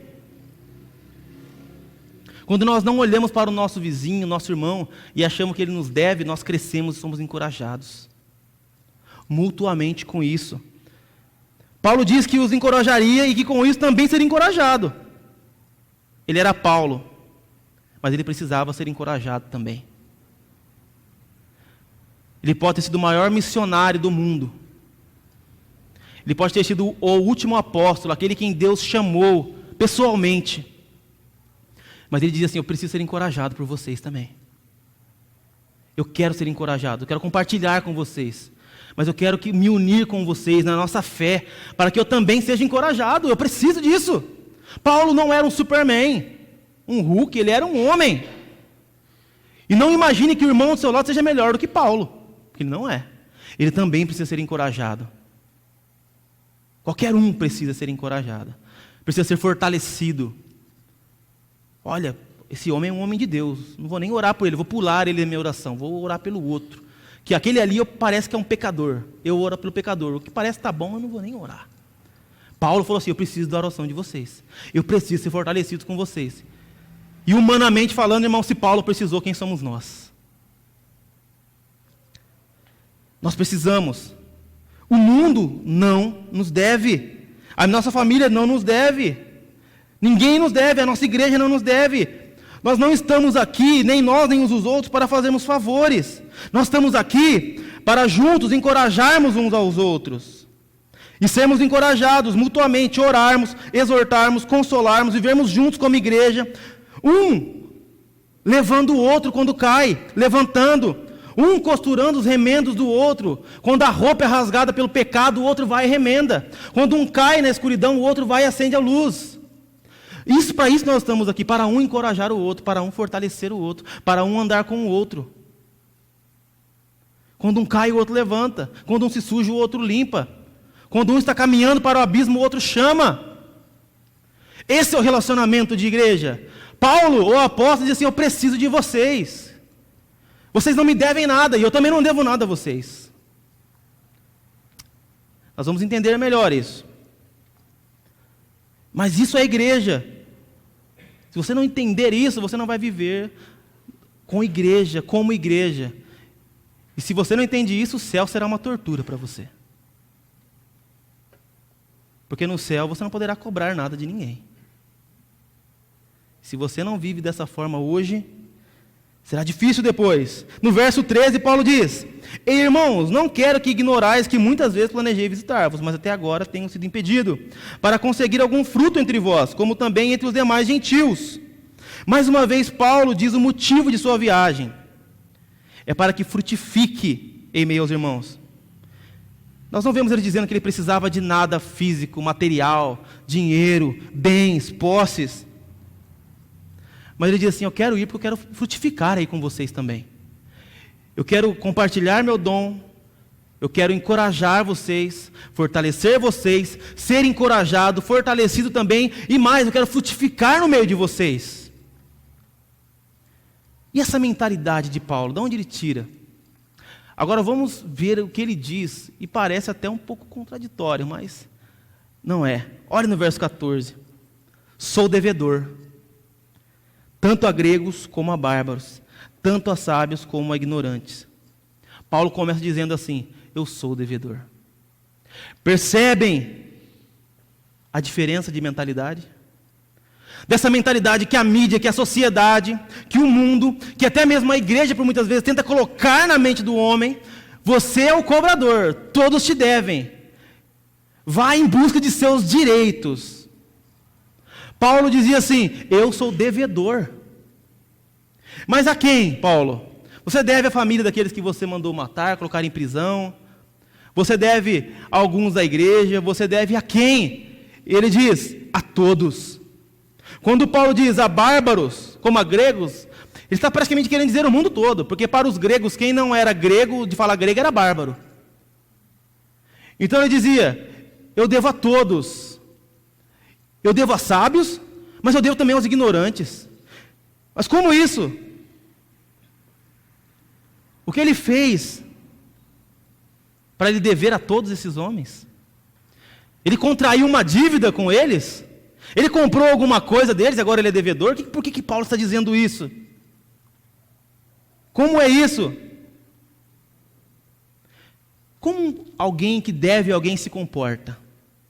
Quando nós não olhamos para o nosso vizinho, nosso irmão, e achamos que ele nos deve, nós crescemos e somos encorajados. Mutuamente com isso. Paulo diz que os encorajaria e que com isso também seria encorajado. Ele era Paulo, mas ele precisava ser encorajado também. Ele pode ter sido o maior missionário do mundo. Ele pode ter sido o último apóstolo, aquele quem Deus chamou pessoalmente. Mas ele diz assim, eu preciso ser encorajado por vocês também. Eu quero ser encorajado, eu quero compartilhar com vocês. Mas eu quero me unir com vocês na nossa fé, para que eu também seja encorajado. Eu preciso disso. Paulo não era um Superman, um Hulk, ele era um homem. E não imagine que o irmão do seu lado seja melhor do que Paulo, porque ele não é. Ele também precisa ser encorajado. Qualquer um precisa ser encorajado, precisa ser fortalecido. Olha, esse homem é um homem de Deus, não vou nem orar por ele, vou pular ele na minha oração, vou orar pelo outro. Que aquele ali parece que é um pecador, eu oro pelo pecador, o que parece estar bom eu não vou nem orar. Paulo falou assim, eu preciso da oração de vocês, eu preciso ser fortalecido com vocês. E humanamente falando, irmão, se Paulo precisou, quem somos nós? Nós precisamos. O mundo não nos deve, a nossa família não nos deve, ninguém nos deve, a nossa igreja não nos deve. Nós não estamos aqui, nem nós, nem uns os outros, para fazermos favores. Nós estamos aqui para juntos encorajarmos uns aos outros. E sermos encorajados mutuamente, orarmos, exortarmos, consolarmos, vivermos juntos como igreja. Um levando o outro quando cai, levantando. Um costurando os remendos do outro. Quando a roupa é rasgada pelo pecado, o outro vai e remenda. Quando um cai na escuridão, o outro vai e acende a luz. Para isso nós estamos aqui, para um encorajar o outro, para um fortalecer o outro, para um andar com o outro. Quando um cai, o outro levanta. Quando um se suja, o outro limpa. Quando um está caminhando para o abismo, o outro chama. Esse é o relacionamento de igreja. Paulo, o apóstolo, diz assim, eu preciso de vocês. Vocês não me devem nada, e eu também não devo nada a vocês. Nós vamos entender melhor isso. Mas isso é igreja. Se você não entender isso, você não vai viver com igreja, como igreja. E se você não entende isso, o céu será uma tortura para você. Porque no céu você não poderá cobrar nada de ninguém. Se você não vive dessa forma hoje, será difícil depois. No verso 13, Paulo diz, irmãos, não quero que ignorais que muitas vezes planejei visitar-vos, mas até agora tenho sido impedido, para conseguir algum fruto entre vós, como também entre os demais gentios. Mais uma vez, Paulo diz o motivo de sua viagem. É para que frutifique em meio aos irmãos. Nós não vemos ele dizendo que ele precisava de nada físico, material, dinheiro, bens, posses. Mas ele diz assim, eu quero ir porque eu quero frutificar aí com vocês também. Eu quero compartilhar meu dom, Eu quero encorajar vocês, fortalecer vocês, ser encorajado, fortalecido também, e mais, eu quero frutificar no meio de vocês. E essa mentalidade de Paulo, de onde ele tira? Agora vamos ver o que ele diz, e parece até um pouco contraditório, mas não é. Olha no verso 14. Sou devedor, tanto a gregos como a bárbaros, tanto a sábios como a ignorantes. Paulo começa dizendo assim: eu sou devedor. Percebem a diferença de mentalidade? Dessa mentalidade que a mídia, que a sociedade, que o mundo, que até mesmo a igreja por muitas vezes tenta colocar na mente do homem: você é o cobrador, todos te devem. Vá em busca de seus direitos. Paulo dizia assim: eu sou devedor. Mas a quem, Paulo? Você deve à família daqueles que você mandou matar, colocar em prisão. Você deve a alguns da igreja. Você deve a quem? Ele diz: a todos. Quando Paulo diz a bárbaros, como a gregos, ele está praticamente querendo dizer o mundo todo, porque para os gregos, quem não era grego, de falar grego, era bárbaro. Então ele dizia: eu devo a todos. Eu devo a sábios, mas eu devo também aos ignorantes. Mas como isso? O que ele fez para ele dever a todos esses homens? Ele contraiu uma dívida com eles? Ele comprou alguma coisa deles e agora ele é devedor? Por que Paulo está dizendo isso? Como é isso? Como alguém que deve a alguém se comporta?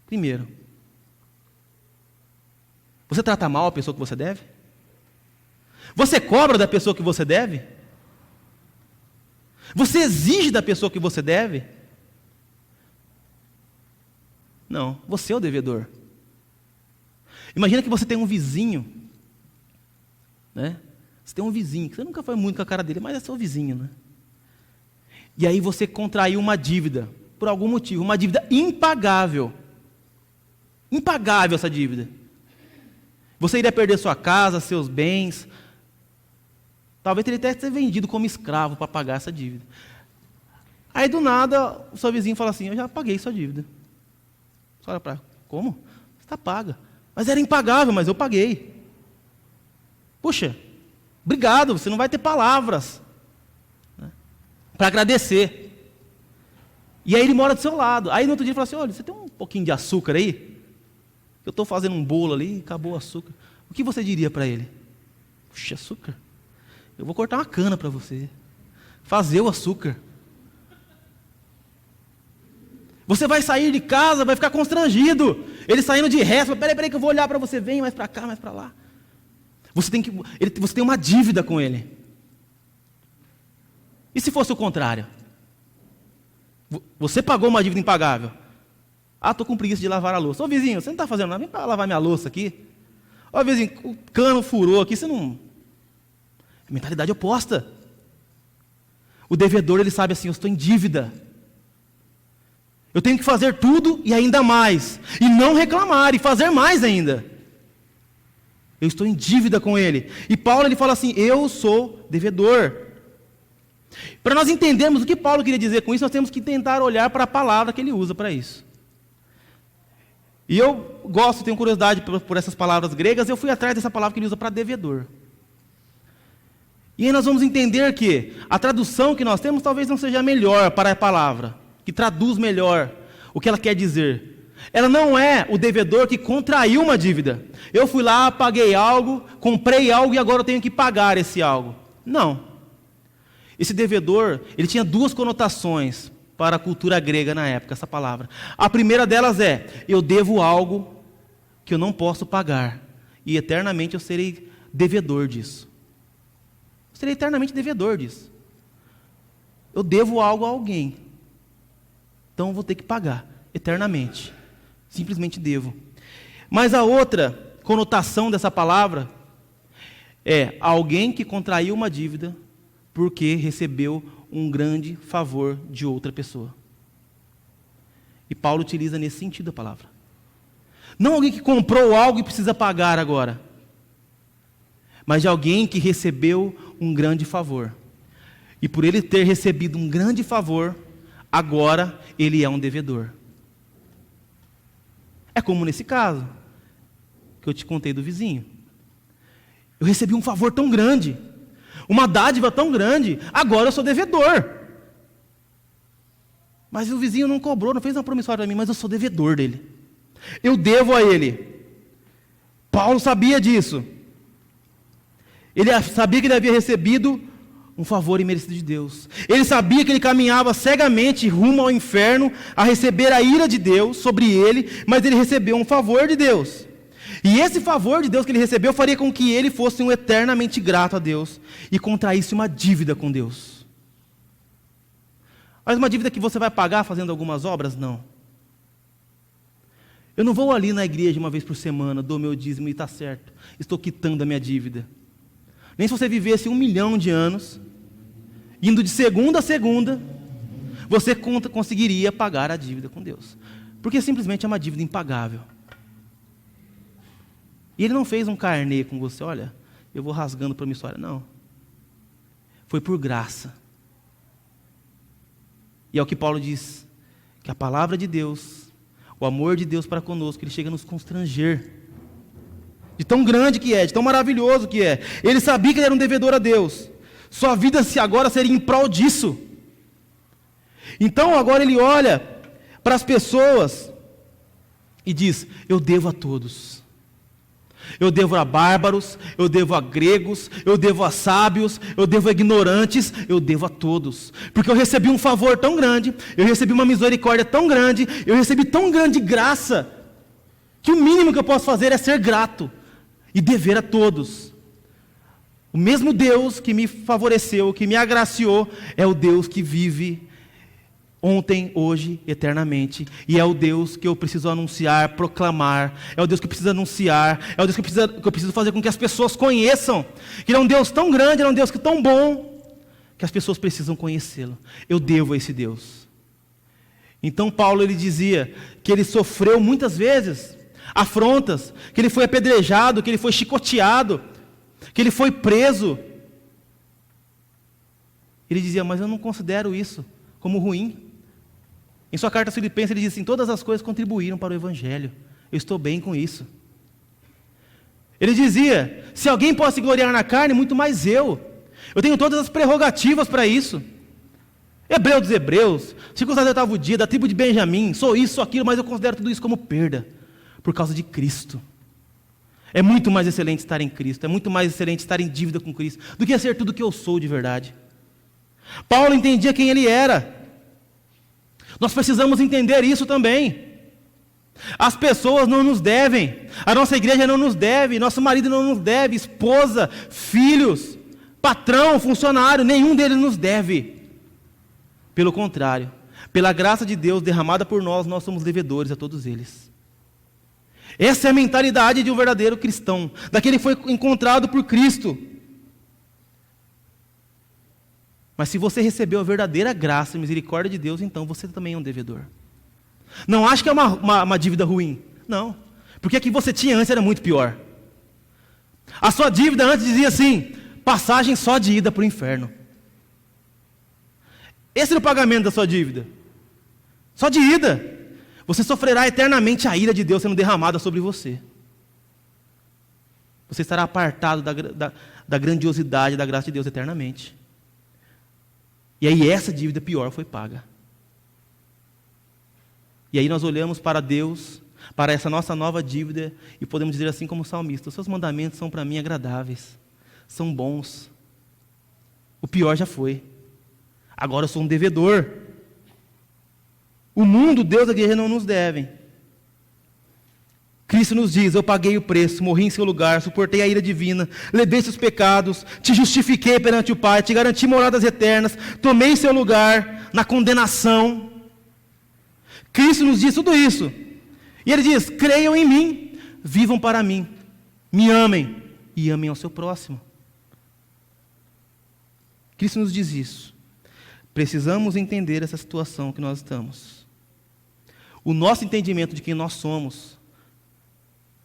Primeiro, você trata mal a pessoa que você deve? Você cobra da pessoa que você deve? Você exige da pessoa que você deve? Não, você é o devedor. Imagina que você tem um vizinho, né? Você tem um vizinho, que você nunca foi muito com a cara dele, mas é seu vizinho, né? E aí você contraiu uma dívida, por algum motivo, uma dívida impagável. Impagável essa dívida. Você iria perder sua casa, seus bens. Talvez teria até ser vendido como escravo para pagar essa dívida. Aí do nada, o seu vizinho fala assim: eu já paguei sua dívida. Você olha para: como? Está paga. Mas era impagável, mas eu paguei. Puxa, obrigado, você não vai ter palavras, né, para agradecer. E aí ele mora do seu lado. Aí no outro dia ele fala assim: olha, você tem um pouquinho de açúcar aí? Eu estou fazendo um bolo ali, acabou o açúcar. O que você diria para ele? Puxa, açúcar? Eu vou cortar uma cana para você. Fazer o açúcar. Você vai sair de casa, vai ficar constrangido. Ele saindo de resto: peraí que eu vou olhar para você, vem mais para cá, mais para lá. Você tem uma dívida com ele. E se fosse o contrário? Você pagou uma dívida impagável. Ah, estou com preguiça de lavar a louça. Ô vizinho, você não está fazendo nada, vem para lavar minha louça aqui. Ô vizinho, o cano furou aqui, você não... É mentalidade oposta. O devedor, ele sabe assim: eu estou em dívida. Eu tenho que fazer tudo e ainda mais. E não reclamar, e fazer mais ainda. Eu estou em dívida com ele. E Paulo, ele fala assim: eu sou devedor. Para nós entendermos o que Paulo queria dizer com isso, nós temos que tentar olhar para a palavra que ele usa para isso. E eu gosto, tenho curiosidade por essas palavras gregas, eu fui atrás dessa palavra que ele usa para devedor. E aí nós vamos entender que a tradução que nós temos talvez não seja a melhor para a palavra, que traduz melhor o que ela quer dizer. Ela não é o devedor que contraiu uma dívida. Eu fui lá, paguei algo, comprei algo e agora eu tenho que pagar esse algo. Não. Esse devedor, ele tinha duas conotações para a cultura grega na época, essa palavra. A primeira delas é: eu devo algo que eu não posso pagar, e eternamente eu serei devedor disso. Eu serei eternamente devedor disso. Eu devo algo a alguém, então eu vou ter que pagar eternamente. Simplesmente devo. Mas a outra conotação dessa palavra é alguém que contraiu uma dívida porque recebeu um grande favor de outra pessoa. E Paulo utiliza nesse sentido a palavra. Não alguém que comprou algo e precisa pagar agora, mas de alguém que recebeu um grande favor. E por ele ter recebido um grande favor, Agora ele é um devedor. É como nesse caso que eu te contei do vizinho. Eu recebi um favor tão grande, uma dádiva tão grande, agora eu sou devedor. Mas o vizinho não cobrou, não fez uma promissória para mim, mas eu sou devedor dele. Eu devo a ele. Paulo sabia disso. Ele sabia que ele havia recebido um favor imerecido de Deus. Ele sabia que ele caminhava cegamente rumo ao inferno a receber a ira de Deus sobre ele, mas ele recebeu um favor de Deus. E esse favor de Deus que ele recebeu faria com que ele fosse um eternamente grato a Deus e contraísse uma dívida com Deus. Mas uma dívida que você vai pagar fazendo algumas obras? Não. Eu não vou ali na igreja uma vez por semana, dou meu dízimo e está certo, estou quitando a minha dívida. Nem se você vivesse 1 milhão de anos, indo de segunda a segunda, você conseguiria pagar a dívida com Deus. Porque simplesmente é uma dívida impagável. E ele não fez um carnê com você, olha, eu vou rasgando promissória. Não. Foi por graça. E é o que Paulo diz, que a palavra de Deus, o amor de Deus para conosco, ele chega a nos constranger. De tão grande que é, de tão maravilhoso que é. Ele sabia que ele era um devedor a Deus. Sua vida agora seria em prol disso. Então agora ele olha para as pessoas e diz, eu devo a todos. Eu devo a bárbaros, eu devo a gregos, eu devo a sábios, eu devo a ignorantes, eu devo a todos. Porque eu recebi um favor tão grande, eu recebi uma misericórdia tão grande, eu recebi tão grande graça, que o mínimo que eu posso fazer é ser grato e dever a todos. O mesmo Deus que me favoreceu, que me agraciou, é o Deus que vive ontem, hoje, eternamente. E é o Deus que eu preciso anunciar, proclamar. É o Deus que eu preciso anunciar. É o Deus que eu preciso fazer com que as pessoas conheçam. Que ele é um Deus tão grande, ele é um Deus tão bom, que as pessoas precisam conhecê-lo. Eu devo a esse Deus. Então Paulo ele dizia que ele sofreu muitas vezes afrontas, que ele foi apedrejado, que ele foi chicoteado, que ele foi preso. Ele dizia, mas eu não considero isso como ruim. Em sua carta aos Filipenses ele diz assim, todas as coisas contribuíram para o Evangelho, eu estou bem com isso. Ele dizia, se alguém pode se gloriar na carne, muito mais eu tenho todas as prerrogativas para isso. Hebreu dos hebreus, circuncidado do 8º dia, da tribo de Benjamim, sou isso, sou aquilo, mas eu considero tudo isso como perda, por causa de Cristo. É muito mais excelente estar em Cristo, é muito mais excelente estar em dívida com Cristo, do que ser tudo o que eu sou de verdade. Paulo entendia quem ele era. Nós precisamos entender isso também. As pessoas não nos devem, a nossa igreja não nos deve, nosso marido não nos deve, esposa, filhos, patrão, funcionário, nenhum deles nos deve. Pelo contrário, pela graça de Deus derramada por nós, nós somos devedores a todos eles. Essa é a mentalidade de um verdadeiro cristão, daquele que foi encontrado por Cristo. Mas se você recebeu a verdadeira graça e misericórdia de Deus, então você também é um devedor. Não acho que é uma dívida ruim. Não. Porque a que você tinha antes era muito pior. A sua dívida antes dizia assim, passagem só de ida para o inferno. Esse era o pagamento da sua dívida. Só de ida. Você sofrerá eternamente a ira de Deus sendo derramada sobre você. Você estará apartado da grandiosidade da graça de Deus eternamente. E aí essa dívida pior foi paga. E aí nós olhamos para Deus, para essa nossa nova dívida, e podemos dizer assim como salmista, os seus mandamentos são para mim agradáveis, são bons. O pior já foi. Agora eu sou um devedor. O mundo, Deus e a igreja não nos devem. Cristo nos diz, eu paguei o preço, morri em seu lugar, suportei a ira divina, levei seus pecados, te justifiquei perante o Pai, te garanti moradas eternas, tomei seu lugar na condenação. Cristo nos diz tudo isso. E Ele diz, creiam em mim, vivam para mim, me amem e amem ao seu próximo. Cristo nos diz isso. Precisamos entender essa situação que nós estamos. O nosso entendimento de quem nós somos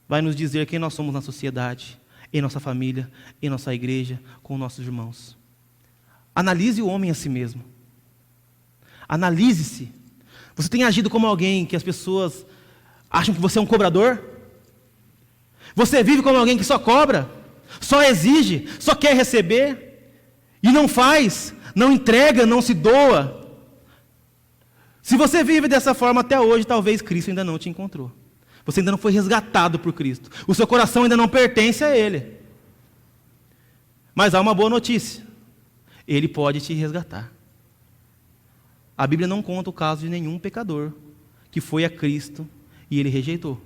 vai nos dizer quem nós somos na sociedade, em nossa família, em nossa igreja, com nossos irmãos. Analise o homem a si mesmo. Analise-se. Você tem agido como alguém que as pessoas acham que você é um cobrador? Você vive como alguém que só cobra, só exige, só quer receber, e não faz, não entrega, não se doa? Se você vive dessa forma até hoje, talvez Cristo ainda não te encontrou. Você ainda não foi resgatado por Cristo. O seu coração ainda não pertence a Ele. Mas há uma boa notícia. Ele pode te resgatar. A Bíblia não conta o caso de nenhum pecador que foi a Cristo e Ele rejeitou.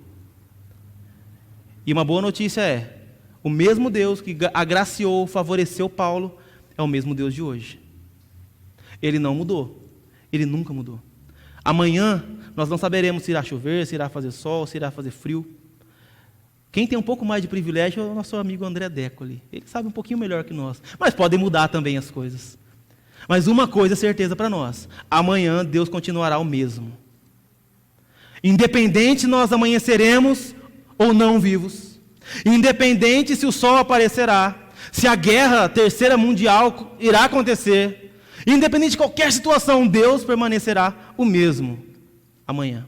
E uma boa notícia é, o mesmo Deus que agraciou, favoreceu Paulo, é o mesmo Deus de hoje. Ele não mudou. Ele nunca mudou. Amanhã, nós não saberemos se irá chover, se irá fazer sol, se irá fazer frio. Quem tem um pouco mais de privilégio é o nosso amigo André Deco ali. Ele sabe um pouquinho melhor que nós. Mas podem mudar também as coisas. Mas uma coisa é certeza para nós. Amanhã Deus continuará o mesmo. Independente se nós amanheceremos ou não vivos. Independente se o sol aparecerá. Se a guerra terceira mundial irá acontecer. Independente de qualquer situação, Deus permanecerá o mesmo amanhã.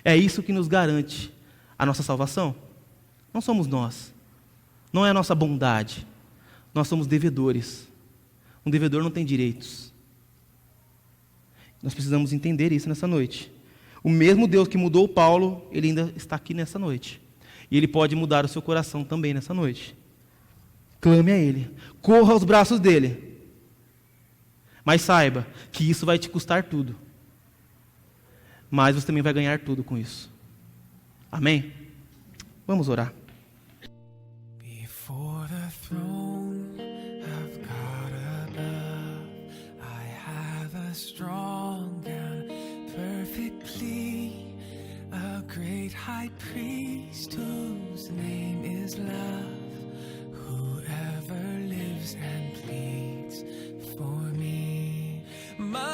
É isso que nos garante a nossa salvação. Não somos nós. Não é a nossa bondade. Nós somos devedores. Um devedor não tem direitos. Nós precisamos entender isso nessa noite. O mesmo Deus que mudou Paulo, Ele ainda está aqui nessa noite. E Ele pode mudar o seu coração também nessa noite. Clame a Ele. Corra aos braços dEle. Mas saiba que isso vai te custar tudo. Mas você também vai ganhar tudo com isso. Amém? Vamos orar. Before the throne of God above, I have a strong and perfect plea, a great high priest whose name is love, whoever lives and pleads for me. My